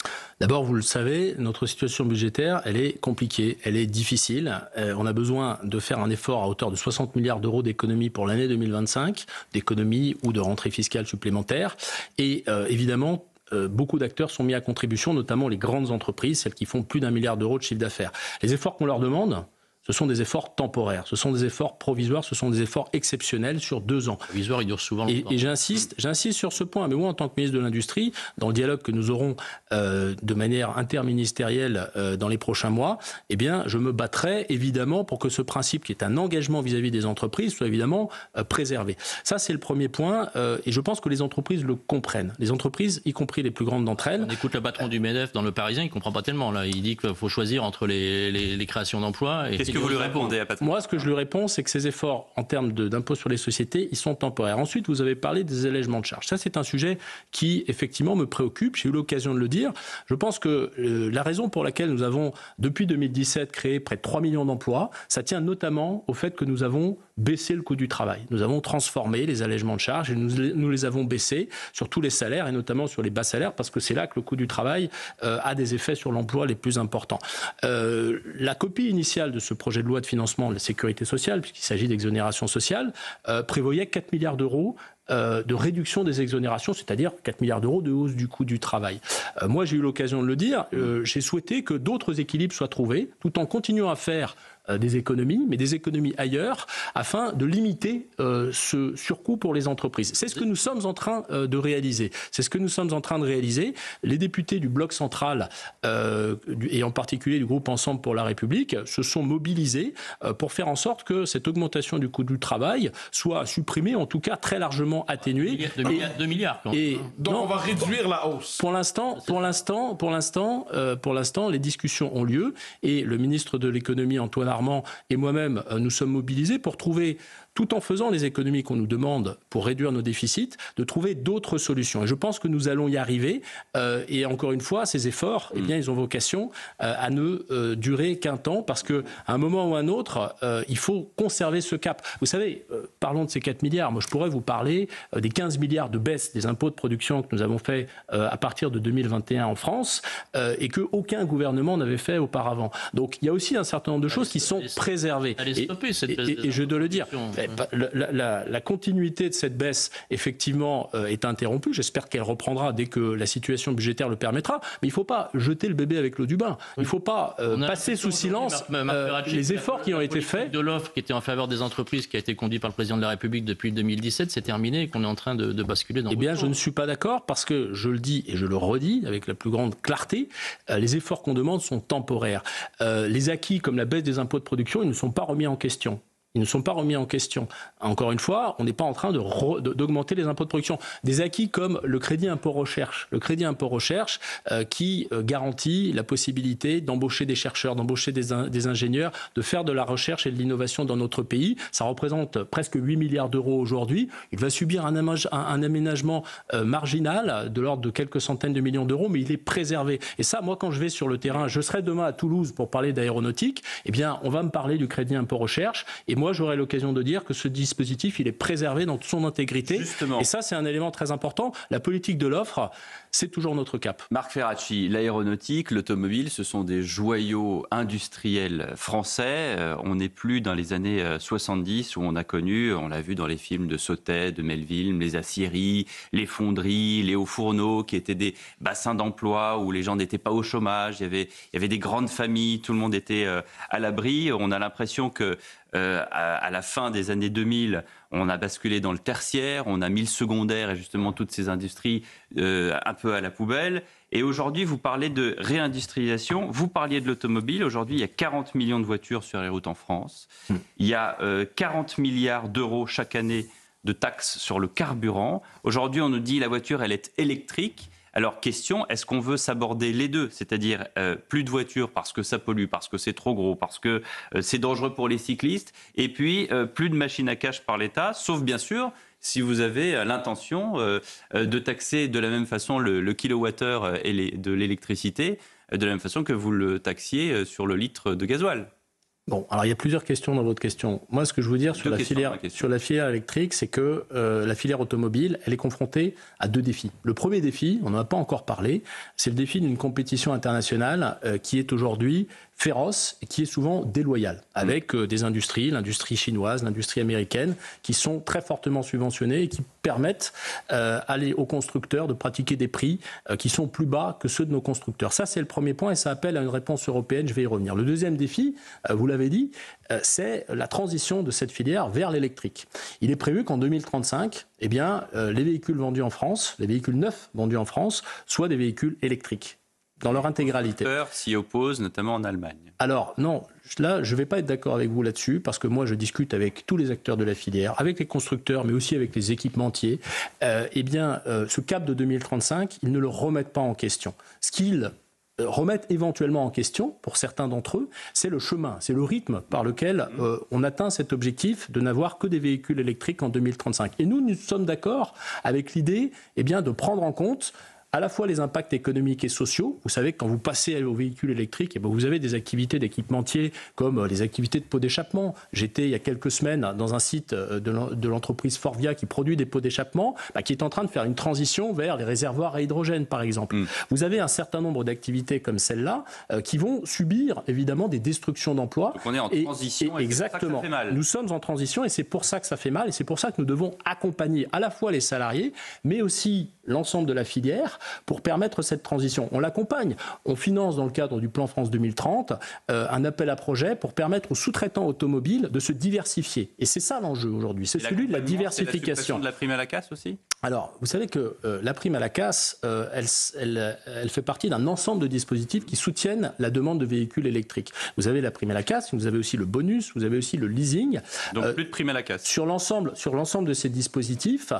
D'abord, vous le savez, notre situation budgétaire, elle est compliquée, elle est difficile. On a besoin de faire un effort à hauteur de 60 milliards d'euros d'économies pour l'année 2025, d'économies ou de rentrées fiscales supplémentaires. Et évidemment, beaucoup d'acteurs sont mis à contribution, notamment les grandes entreprises, celles qui font plus d'1 milliard d'euros de chiffre d'affaires. Les efforts qu'on leur demande, ce sont des efforts temporaires, ce sont des efforts provisoires, ce sont des efforts exceptionnels sur 2 ans.
Provisoire, il dure souvent longtemps.
Et j'insiste sur ce point. Mais moi, en tant que ministre de l'Industrie, dans le dialogue que nous aurons de manière interministérielle dans les prochains mois, eh bien, je me battrai évidemment pour que ce principe, qui est un engagement vis-à-vis des entreprises, soit évidemment préservé. Ça, c'est le premier point. Et je pense que les entreprises le comprennent. Les entreprises, y compris les plus grandes d'entre elles.
On écoute le patron du MEDEF dans Le Parisien, il ne comprend pas tellement. Là. Il dit qu'il faut choisir entre les créations d'emplois.
Qu'est-ce que vous lui répondez à Patrick?
Moi, ce que je lui réponds, c'est que ces efforts en termes d'impôt sur les sociétés, ils sont temporaires. Ensuite, vous avez parlé des allègements de charges. Ça, c'est un sujet qui, effectivement, me préoccupe. J'ai eu l'occasion de le dire. Je pense que la raison pour laquelle nous avons, depuis 2017, créé près de 3 millions d'emplois, ça tient notamment au fait que nous avons baissé le coût du travail. Nous avons transformé les allègements de charges et nous les avons baissés sur tous les salaires et notamment sur les bas salaires parce que c'est là que le coût du travail a des effets sur l'emploi les plus importants. La copie initiale de ce projet de loi de financement de la sécurité sociale, puisqu'il s'agit d'exonération sociale, prévoyait 4 milliards d'euros de réduction des exonérations, c'est-à-dire 4 milliards d'euros de hausse du coût du travail. Moi, j'ai eu l'occasion de le dire, j'ai souhaité que d'autres équilibres soient trouvés, tout en continuant à faire des économies, mais des économies ailleurs, afin de limiter ce surcoût pour les entreprises. C'est ce que nous sommes en train de réaliser. C'est ce que nous sommes en train de réaliser. Les députés du bloc central, et en particulier du groupe Ensemble pour la République, se sont mobilisés pour faire en sorte que cette augmentation du coût du travail soit supprimée, en tout cas très largement atténuée.
2 milliards. Quand même.
Donc on va réduire la hausse.
Pour l'instant, les discussions ont lieu et le ministre de l'économie, Antoine Armand, et moi-même, nous sommes mobilisés pour trouver, tout en faisant les économies qu'on nous demande pour réduire nos déficits, de trouver d'autres solutions. Et je pense que nous allons y arriver. Et encore une fois, ces efforts, eh bien, ils ont vocation à ne durer qu'un temps, parce qu'à un moment ou à un autre, il faut conserver ce cap. Vous savez, parlons de ces 4 milliards. Moi, je pourrais vous parler des 15 milliards de baisse des impôts de production que nous avons fait à partir de 2021 en France, et qu'aucun gouvernement n'avait fait auparavant. Donc, il y a aussi un certain nombre de choses qui sont préservées. Et je dois le dire. La continuité de cette baisse, effectivement, est interrompue. J'espère qu'elle reprendra dès que la situation budgétaire le permettra. Mais il ne faut pas jeter le bébé avec l'eau du bain. Il ne faut pas passer sous silence les efforts qui ont été faits.
De l'offre qui était en faveur des entreprises, qui a été conduite par le président de la République depuis 2017, c'est terminé et qu'on est en train de basculer dans...
Eh bien, je ne suis pas d'accord parce que, je le dis et je le redis avec la plus grande clarté, les efforts qu'on demande sont temporaires. Les acquis, comme la baisse des impôts de production, ils ne sont pas remis en question. Ils ne sont pas remis en question. Encore une fois, on n'est pas en train d'augmenter les impôts de production. Des acquis comme le crédit impôt recherche. Le crédit impôt recherche qui garantit la possibilité d'embaucher des chercheurs, d'embaucher des ingénieurs, de faire de la recherche et de l'innovation dans notre pays. Ça représente presque 8 milliards d'euros aujourd'hui. Il va subir un aménagement marginal de l'ordre de quelques centaines de millions d'euros, mais il est préservé. Et ça, moi, quand je vais sur le terrain, je serai demain à Toulouse pour parler d'aéronautique, eh bien, on va me parler du crédit impôt recherche. Et moi, j'aurai l'occasion de dire que ce dispositif, il est préservé dans toute son intégrité. Justement. Et ça, c'est un élément très important. La politique de l'offre, c'est toujours notre cap.
Marc Ferracci, l'aéronautique, l'automobile, ce sont des joyaux industriels français. On n'est plus dans les années 70 où on a connu, on l'a vu dans les films de Sautet, de Melville, les aciéries, les fonderies, les hauts fourneaux, qui étaient des bassins d'emploi où les gens n'étaient pas au chômage. Il y avait des grandes familles, tout le monde était à l'abri. On a l'impression que à la fin des années 2000, on a basculé dans le tertiaire, on a mis le secondaire et justement toutes ces industries un peu à la poubelle. Et aujourd'hui, vous parlez de réindustrialisation, vous parliez de l'automobile. Aujourd'hui, il y a 40 millions de voitures sur les routes en France. Il y a 40 milliards d'euros chaque année de taxes sur le carburant. Aujourd'hui, on nous dit que la voiture, elle est électrique. Alors, question, est-ce qu'on veut s'aborder les deux? C'est-à-dire plus de voitures parce que ça pollue, parce que c'est trop gros, parce que c'est dangereux pour les cyclistes, et puis plus de machines à cash par l'État, sauf bien sûr si vous avez l'intention de taxer de la même façon le kilowattheure de l'électricité, de la même façon que vous le taxiez sur le litre de gasoil.
Bon, alors il y a plusieurs questions dans votre question. Moi, ce que je veux dire sur la filière électrique, c'est que la filière automobile, elle est confrontée à deux défis. Le premier défi, on n'en a pas encore parlé, c'est le défi d'une compétition internationale qui est aujourd'hui féroce et qui est souvent déloyale, avec des industries, l'industrie chinoise, l'industrie américaine, qui sont très fortement subventionnées et qui permettent aux constructeurs de pratiquer des prix qui sont plus bas que ceux de nos constructeurs. Ça, c'est le premier point et ça appelle à une réponse européenne, je vais y revenir. Le deuxième défi, vous l'avez dit, c'est la transition de cette filière vers l'électrique. Il est prévu qu'en 2035, les véhicules vendus en France, les véhicules neufs vendus en France, soient des véhicules électriques. Dans leur intégralité.
Les constructeurs s'y opposent, notamment en Allemagne.
Alors, non, là, je ne vais pas être d'accord avec vous là-dessus, parce que moi, je discute avec tous les acteurs de la filière, avec les constructeurs, mais aussi avec les équipementiers. Ce cap de 2035, ils ne le remettent pas en question. Ce qu'ils remettent éventuellement en question, pour certains d'entre eux, c'est le chemin, c'est le rythme par lequel on atteint cet objectif de n'avoir que des véhicules électriques en 2035. Et nous sommes d'accord avec l'idée de prendre en compte à la fois les impacts économiques et sociaux. Vous savez que quand vous passez aux véhicules électriques, vous avez des activités d'équipementiers comme les activités de pots d'échappement. J'étais il y a quelques semaines dans un site de l'entreprise Forvia qui produit des pots d'échappement, qui est en train de faire une transition vers les réservoirs à hydrogène, par exemple. Vous avez un certain nombre d'activités comme celle-là qui vont subir évidemment des destructions d'emplois.
Donc on est en transition et
exactement.
C'est pour ça que ça fait mal.
Nous sommes en transition et c'est pour ça que ça fait mal et c'est pour ça que nous devons accompagner à la fois les salariés, mais aussi l'ensemble de la filière pour permettre cette transition. On l'accompagne. On finance dans le cadre du plan France 2030 un appel à projet pour permettre aux sous-traitants automobiles de se diversifier. Et c'est ça l'enjeu aujourd'hui. C'est celui de la diversification.
C'est la suppression de la prime à la casse aussi ?
Alors, vous savez que la prime à la casse, elle fait partie d'un ensemble de dispositifs qui soutiennent la demande de véhicules électriques. Vous avez la prime à la casse, vous avez aussi le bonus, vous avez aussi le leasing.
Donc plus de prime à la casse.
Sur l'ensemble de ces dispositifs,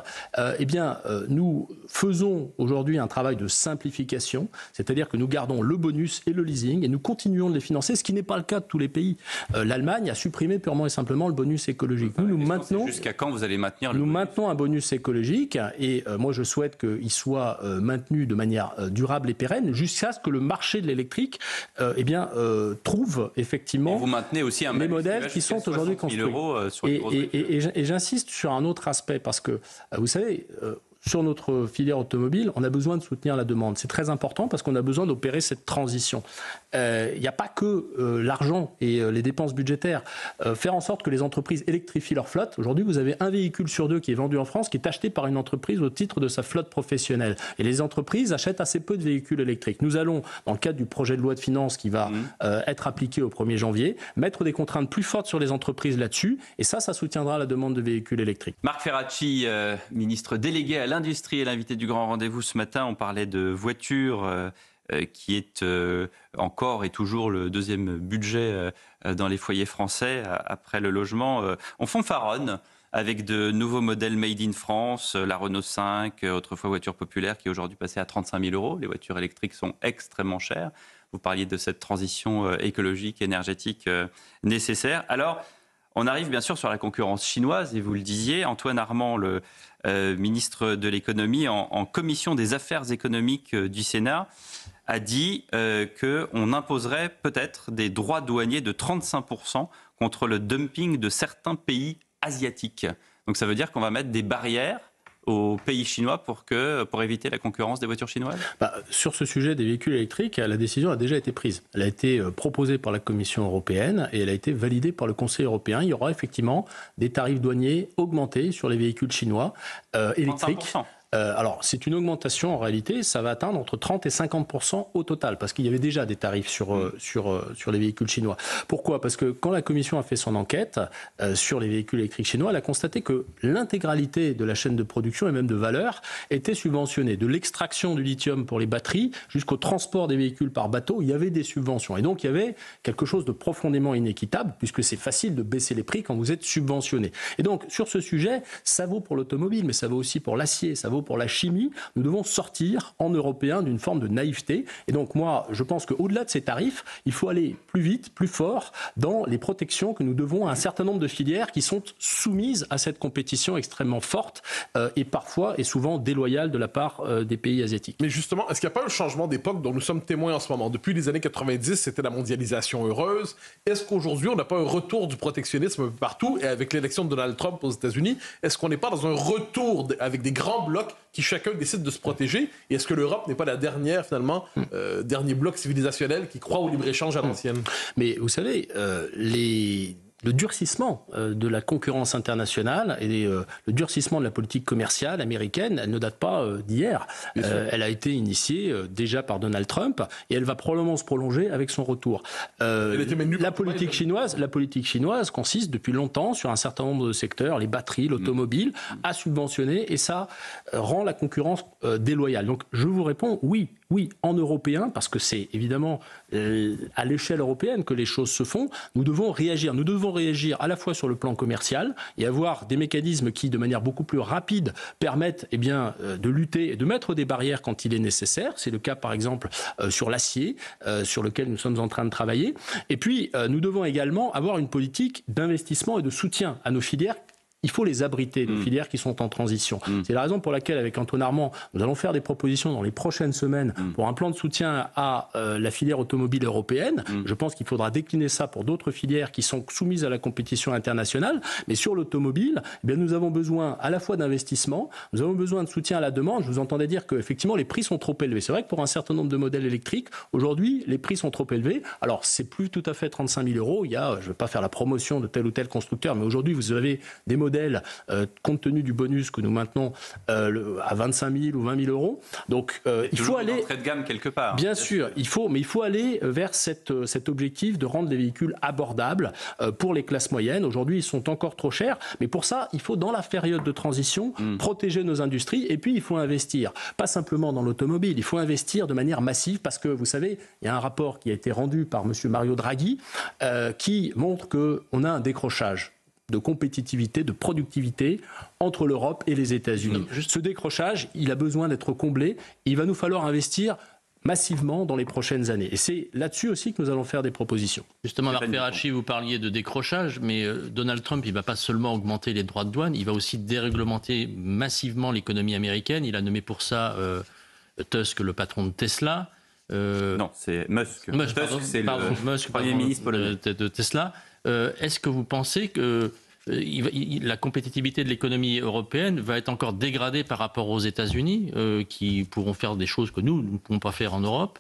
nous faisons aujourd'hui un travail de simplification, c'est-à-dire que nous gardons le bonus et le leasing et nous continuons de les financer, ce qui n'est pas le cas de tous les pays. L'Allemagne a supprimé purement et simplement le bonus écologique. Nous maintenons.
Jusqu'à quand vous allez maintenir le
bonus ?
Nous
maintenons un bonus écologique. Et moi, je souhaite qu'il soit maintenu de manière durable et pérenne jusqu'à ce que le marché de l'électrique trouve effectivement
vous maintenez aussi
les modèles qui sont aujourd'hui construits. Et j'insiste sur un autre aspect parce que, vous savez, sur notre filière automobile, on a besoin de soutenir la demande. C'est très important parce qu'on a besoin d'opérer cette transition. Il n'y a pas que l'argent et les dépenses budgétaires. Faire en sorte que les entreprises électrifient leur flotte. Aujourd'hui, vous avez un véhicule sur deux qui est vendu en France qui est acheté par une entreprise au titre de sa flotte professionnelle. Et les entreprises achètent assez peu de véhicules électriques. Nous allons, dans le cadre du projet de loi de finances qui va être appliqué au 1er janvier, mettre des contraintes plus fortes sur les entreprises là-dessus. Et ça soutiendra la demande de véhicules électriques.
Marc Ferracci, ministre délégué à l'industrie, est l'invité du Grand Rendez-vous ce matin. On parlait de voitures qui est encore et toujours le deuxième budget dans les foyers français après le logement. On fanfaronne avec de nouveaux modèles made in France, la Renault 5, autrefois voiture populaire, qui est aujourd'hui passée à 35 000 €. Les voitures électriques sont extrêmement chères. Vous parliez de cette transition écologique, énergétique nécessaire. Alors, on arrive bien sûr sur la concurrence chinoise, et vous le disiez, Antoine Armand, le ministre de l'économie, en commission des affaires économiques du Sénat, a dit qu'on imposerait peut-être des droits douaniers de 35% contre le dumping de certains pays asiatiques. Donc ça veut dire qu'on va mettre des barrières aux pays chinois pour éviter la concurrence des voitures chinoises ?
Sur ce sujet des véhicules électriques, la décision a déjà été prise. Elle a été proposée par la Commission européenne et elle a été validée par le Conseil européen. Il y aura effectivement des tarifs douaniers augmentés sur les véhicules chinois électriques.
35%.
Alors, c'est une augmentation, en réalité, ça va atteindre entre 30 et 50% au total, parce qu'il y avait déjà des tarifs sur les véhicules chinois. Pourquoi ? Parce que quand la Commission a fait son enquête sur les véhicules électriques chinois, elle a constaté que l'intégralité de la chaîne de production et même de valeur était subventionnée. De l'extraction du lithium pour les batteries jusqu'au transport des véhicules par bateau, il y avait des subventions. Et donc, il y avait quelque chose de profondément inéquitable, puisque c'est facile de baisser les prix quand vous êtes subventionné. Et donc, sur ce sujet, ça vaut pour l'automobile, mais ça vaut aussi pour l'acier, ça vaut vaut pour la chimie. Nous devons sortir en Européens d'une forme de naïveté. Et donc moi, je pense qu'au-delà de ces tarifs, il faut aller plus vite, plus fort dans les protections que nous devons à un certain nombre de filières qui sont soumises à cette compétition extrêmement forte et parfois et souvent déloyale de la part des pays asiatiques.
Mais justement, est-ce qu'il n'y a pas un changement d'époque dont nous sommes témoins en ce moment? Depuis les années 90, c'était la mondialisation heureuse. Est-ce qu'aujourd'hui, on n'a pas un retour du protectionnisme partout? Et avec l'élection de Donald Trump aux États-Unis, est-ce qu'on n'est pas dans un retour avec des grands blocs qui chacun décide de se protéger? Et est-ce que l'Europe n'est pas la dernière, finalement, dernier bloc civilisationnel qui croit au libre-échange à l'ancienne?
Mais vous savez, le durcissement de la concurrence internationale et le durcissement de la politique commerciale américaine, elle ne date pas d'hier. Elle a été initiée déjà par Donald Trump et elle va probablement se prolonger avec son retour. La politique chinoise consiste depuis longtemps sur un certain nombre de secteurs, les batteries, l'automobile, à subventionner et ça rend la concurrence déloyale. Donc je vous réponds oui, en européen, parce que c'est évidemment à l'échelle européenne que les choses se font, nous devons réagir. Nous devons réagir à la fois sur le plan commercial et avoir des mécanismes qui, de manière beaucoup plus rapide, permettent de lutter et de mettre des barrières quand il est nécessaire. C'est le cas, par exemple, sur l'acier, sur lequel nous sommes en train de travailler. Et puis, nous devons également avoir une politique d'investissement et de soutien à nos filières. Il faut les abriter, les filières qui sont en transition. C'est la raison pour laquelle, avec Antoine Armand, nous allons faire des propositions dans les prochaines semaines pour un plan de soutien à la filière automobile européenne. Je pense qu'il faudra décliner ça pour d'autres filières qui sont soumises à la compétition internationale. Mais sur l'automobile, nous avons besoin à la fois d'investissement, nous avons besoin de soutien à la demande. Je vous entendais dire qu'effectivement, les prix sont trop élevés. C'est vrai que pour un certain nombre de modèles électriques, aujourd'hui, les prix sont trop élevés. Alors, c'est plus tout à fait 35 000 €. Je ne vais pas faire la promotion de tel ou tel constructeur, mais aujourd'hui, vous avez des modèles compte tenu du bonus que nous maintenons à 25 000 ou 20 000 €. Donc il faut aller
entrée de gamme quelque part.
Bien sûr, il faut aller vers cet objectif de rendre les véhicules abordables pour les classes moyennes. Aujourd'hui, ils sont encore trop chers, mais pour ça, il faut dans la période de transition protéger nos industries et puis il faut investir, pas simplement dans l'automobile, il faut investir de manière massive parce que vous savez, il y a un rapport qui a été rendu par M. Mario Draghi qui montre qu'on a un décrochage de compétitivité, de productivité entre l'Europe et les États-Unis. Ce décrochage, il a besoin d'être comblé. Il va nous falloir investir massivement dans les prochaines années. Et c'est là-dessus aussi que nous allons faire des propositions.
Justement, Marc Ferracci, vous parliez de décrochage, mais Donald Trump, il ne va pas seulement augmenter les droits de douane, il va aussi déréglementer massivement l'économie américaine. Il a nommé pour ça Tusk, le patron de Tesla.
Non, c'est Musk. Tusk, c'est le Premier ministre
de Tesla. Est-ce que vous pensez que la compétitivité de l'économie européenne va être encore dégradée par rapport aux États-Unis, qui pourront faire des choses que nous ne pouvons pas faire en Europe?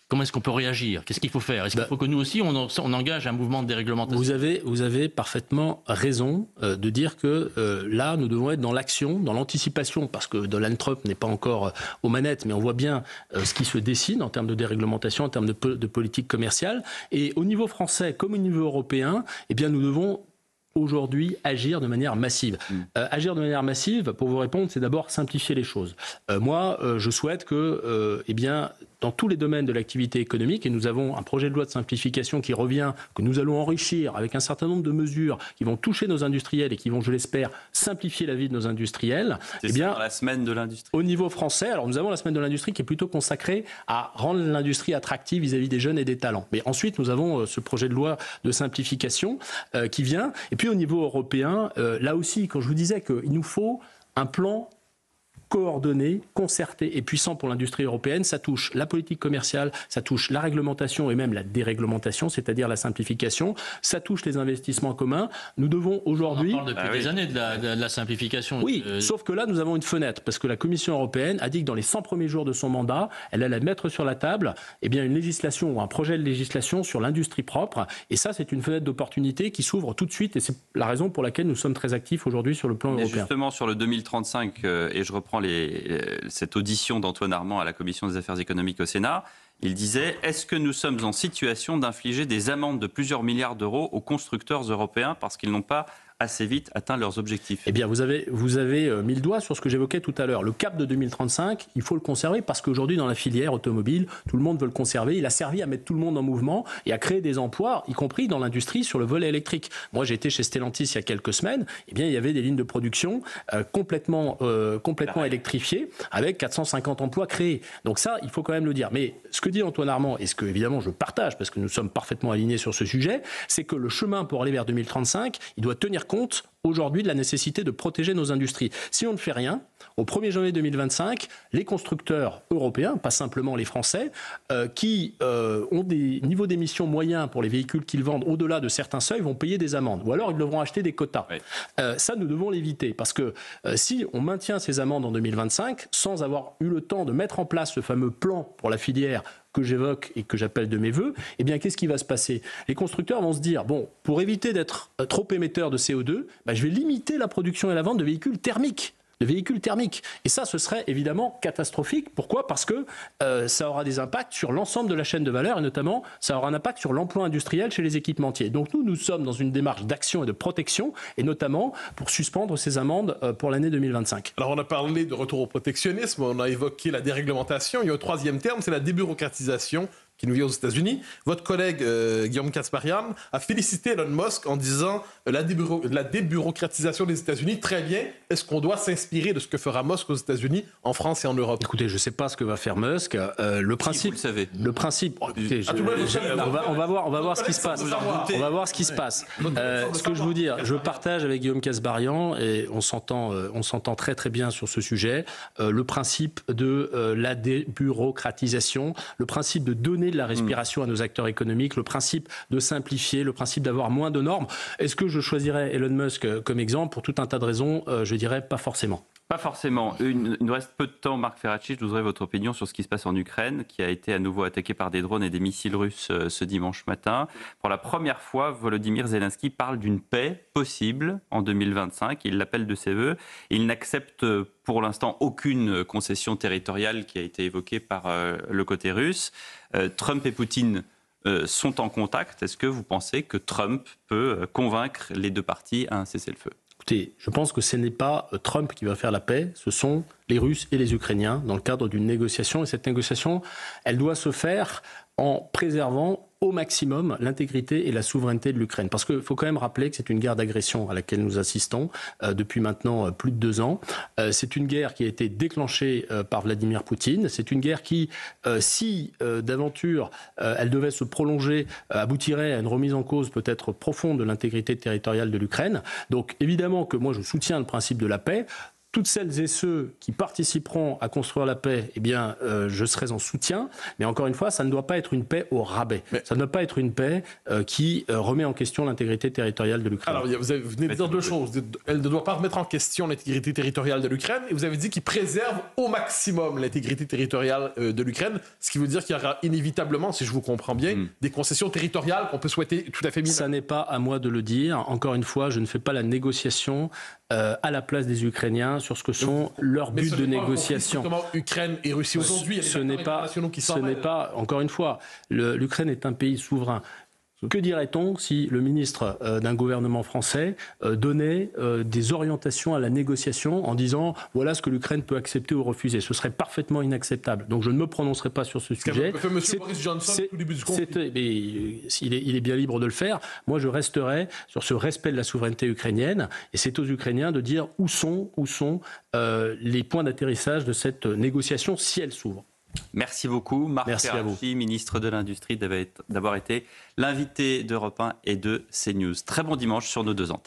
Comment est-ce qu'on peut réagir? Qu'est-ce qu'il faut faire? Est-ce qu'il faut que nous aussi, on engage un mouvement de déréglementation?
Vous avez parfaitement raison de dire que là, nous devons être dans l'action, dans l'anticipation, parce que Donald Trump n'est pas encore aux manettes, mais on voit bien ce qui se dessine en termes de déréglementation, en termes de politique commerciale. Et au niveau français comme au niveau européen, nous devons aujourd'hui agir de manière massive. Agir de manière massive, pour vous répondre, c'est d'abord simplifier les choses. Moi, je souhaite que, dans tous les domaines de l'activité économique, et nous avons un projet de loi de simplification qui revient, que nous allons enrichir avec un certain nombre de mesures qui vont toucher nos industriels et qui vont, je l'espère, simplifier la vie de nos industriels.
C'est dans la semaine de l'industrie.
Au niveau français, alors nous avons la semaine de l'industrie qui est plutôt consacrée à rendre l'industrie attractive vis-à-vis des jeunes et des talents. Mais ensuite, nous avons ce projet de loi de simplification qui vient. Et puis au niveau européen, là aussi, quand je vous disais qu'il nous faut un plan coordonné, concerté et puissant pour l'industrie européenne, ça touche la politique commerciale, ça touche la réglementation et même la déréglementation, c'est-à-dire la simplification, ça touche les investissements communs. Nous devons aujourd'hui...
On en parle depuis des années de la simplification.
Oui, sauf que là, nous avons une fenêtre, parce que la Commission européenne a dit que dans les 100 premiers jours de son mandat, elle allait mettre sur la table une législation ou un projet de législation sur l'industrie propre. Et ça, c'est une fenêtre d'opportunité qui s'ouvre tout de suite. Et c'est la raison pour laquelle nous sommes très actifs aujourd'hui sur le plan européen.
Justement, sur le 2035, et je reprends cette audition d'Antoine Armand à la Commission des affaires économiques au Sénat, il disait « Est-ce que nous sommes en situation d'infliger des amendes de plusieurs milliards d'euros aux constructeurs européens parce qu'ils n'ont pas assez vite atteint leurs objectifs.
Eh bien, vous avez mis le doigt sur ce que j'évoquais tout à l'heure. Le cap de 2035, il faut le conserver parce qu'aujourd'hui, dans la filière automobile, tout le monde veut le conserver. Il a servi à mettre tout le monde en mouvement et à créer des emplois, y compris dans l'industrie sur le volet électrique. Moi, j'ai été chez Stellantis il y a quelques semaines. Eh bien, il y avait des lignes de production complètement électrifiées avec 450 emplois créés. Donc ça, il faut quand même le dire. Mais ce que dit Antoine Armand, et ce que évidemment je partage parce que nous sommes parfaitement alignés sur ce sujet, c'est que le chemin pour aller vers 2035, il doit tenir compte aujourd'hui de la nécessité de protéger nos industries. Si on ne fait rien, au 1er janvier 2025, les constructeurs européens, pas simplement les Français, qui ont des niveaux d'émissions moyens pour les véhicules qu'ils vendent au-delà de certains seuils, vont payer des amendes. Ou alors ils devront acheter des quotas. Oui. Ça, nous devons l'éviter. Parce que si on maintient ces amendes en 2025, sans avoir eu le temps de mettre en place ce fameux plan pour la filière que j'évoque et que j'appelle de mes voeux, eh bien, qu'est-ce qui va se passer? Les constructeurs vont se dire, bon, pour éviter d'être trop émetteurs de CO2, je vais limiter la production et la vente de véhicules thermiques. Et ça, ce serait évidemment catastrophique. Pourquoi? Parce que ça aura des impacts sur l'ensemble de la chaîne de valeur et notamment, ça aura un impact sur l'emploi industriel chez les équipementiers. Donc nous sommes dans une démarche d'action et de protection et notamment pour suspendre ces amendes pour l'année 2025.
Alors on a parlé de retour au protectionnisme, on a évoqué la déréglementation. Il y a un troisième terme, c'est la débureaucratisation qui nous vient aux États-Unis. Votre collègue Guillaume Kasbarian a félicité Elon Musk en disant la débureaucratisation des États-Unis, très bien. Est-ce qu'on doit s'inspirer de ce que fera Musk aux États-Unis, en France et en Europe?
Écoutez, je ne sais pas ce que va faire Musk. Le principe,
vous le savez.
Le principe. Écoutez, on va voir ce qui se passe. On va voir ce qui se passe. Ce que je veux dire, je partage avec Guillaume Kasbarian et on s'entend très très bien sur ce sujet. Le principe de la débureaucratisation, le principe de donner de la respiration à nos acteurs économiques, le principe de simplifier, le principe d'avoir moins de normes. Est-ce que je choisirais Elon Musk comme exemple? Pour tout un tas de raisons, je dirais pas forcément.
Pas forcément. Il nous reste peu de temps, Marc Ferracci. Je voudrais votre opinion sur ce qui se passe en Ukraine, qui a été à nouveau attaqué par des drones et des missiles russes ce dimanche matin. Pour la première fois, Volodymyr Zelensky parle d'une paix possible en 2025. Il l'appelle de ses voeux. Il n'accepte pour l'instant aucune concession territoriale qui a été évoquée par le côté russe. Trump et Poutine sont en contact. Est-ce que vous pensez que Trump peut convaincre les deux parties à un cessez-le-feu?
Écoutez, je pense que ce n'est pas Trump qui va faire la paix, ce sont les Russes et les Ukrainiens dans le cadre d'une négociation. Et cette négociation, elle doit se faire en préservant au maximum l'intégrité et la souveraineté de l'Ukraine. Parce qu'il faut quand même rappeler que c'est une guerre d'agression à laquelle nous assistons depuis maintenant plus de 2 ans. C'est une guerre qui a été déclenchée par Vladimir Poutine. C'est une guerre qui, si d'aventure elle devait se prolonger, aboutirait à une remise en cause peut-être profonde de l'intégrité territoriale de l'Ukraine. Donc évidemment que moi je soutiens le principe de la paix. Toutes celles et ceux qui participeront à construire la paix, eh bien, je serai en soutien. Mais encore une fois, ça ne doit pas être une paix au rabais. Ça ne doit pas être une paix qui remet en question l'intégrité territoriale de l'Ukraine.
Alors, vous venez de dire 2 choses. Elle ne doit pas remettre en question l'intégrité territoriale de l'Ukraine. Et vous avez dit qu'il préserve au maximum l'intégrité territoriale de l'Ukraine. Ce qui veut dire qu'il y aura inévitablement, si je vous comprends bien, des concessions territoriales qu'on peut souhaiter tout à fait mineures.
Ça n'est pas à moi de le dire. Encore une fois, je ne fais pas la négociation à la place des Ukrainiens sur ce que sont leurs buts de négociation.
Ukraine et Russie aujourd'hui,
ce n'est pas, encore une fois, l'Ukraine est un pays souverain. Que dirait-on si le ministre d'un gouvernement français donnait des orientations à la négociation en disant voilà ce que l'Ukraine peut accepter ou refuser? Ce serait parfaitement inacceptable. Donc je ne me prononcerai pas sur ce sujet.
Fait Monsieur Boris Johnson au début du conflit.
Il est bien libre de le faire. Moi je resterai sur ce respect de la souveraineté ukrainienne et c'est aux Ukrainiens de dire où sont les points d'atterrissage de cette négociation si elle s'ouvre.
Merci beaucoup, Marc Ferracci, ministre de l'Industrie, d'avoir été l'invité d'Europe 1 et de CNews. Très bon dimanche sur nos 2 antennes.